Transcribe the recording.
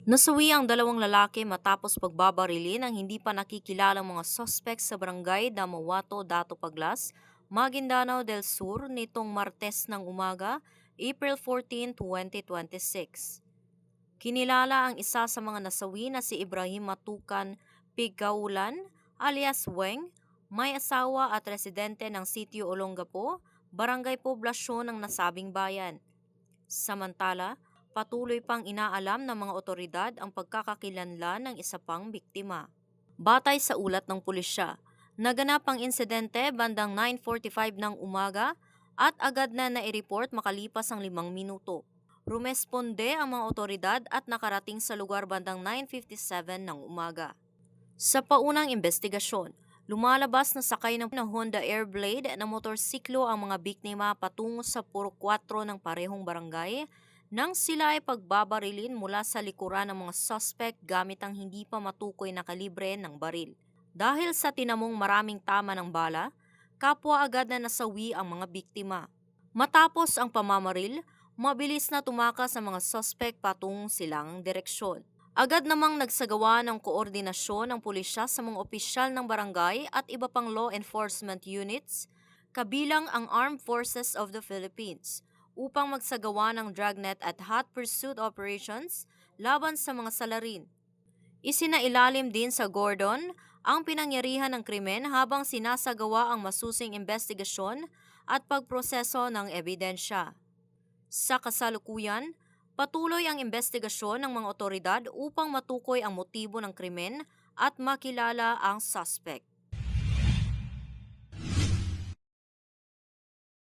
Nasawi ang dalawang lalaki matapos pagbabarili ng hindi pa nakikilalang mga sospek sa barangay Damawato, Dato Paglas, Maguindanao del Sur nitong Martes ng umaga, April 14, 2026. Kinilala ang isa sa mga nasawi na si Ibrahim Matukan Pigaulan alias Weng, may asawa at residente ng sitio Olongapo, barangay poblasyon ng nasabing bayan. Samantala, patuloy pang inaalam ng mga otoridad ang pagkakakilanlan ng isa pang biktima. Batay sa ulat ng pulisya, naganap ang insidente bandang 9:45 ng umaga at agad na nai-report makalipas ang 5 minuto. Rumesponde ang mga otoridad at nakarating sa lugar bandang 9:57 ng umaga. Sa paunang investigasyon, lumalabas na sakay ng Honda Airblade na motorsiklo ang mga biktima patungo sa Puro 4 ng parehong barangay nang sila ay pagbabarilin mula sa likuran ng mga suspect gamit ang hindi pa matukoy na kalibre ng baril. Dahil sa tinamong maraming tama ng bala, kapwa agad na nasawi ang mga biktima. Matapos ang pamamaril, mabilis na tumakas ang mga suspect patungong silang direksyon. Agad namang nagsagawa ng koordinasyon ng pulisya sa mga opisyal ng barangay at iba pang law enforcement units, kabilang ang Armed Forces of the Philippines, upang magsagawa ng dragnet at hot pursuit operations laban sa mga salarin. Isinailalim din sa Gordon ang pinangyarihan ng krimen habang sinasagawa ang masusing investigasyon at pagproseso ng ebidensya. Sa kasalukuyan, patuloy ang investigasyon ng mga otoridad upang matukoy ang motibo ng krimen at makilala ang suspect.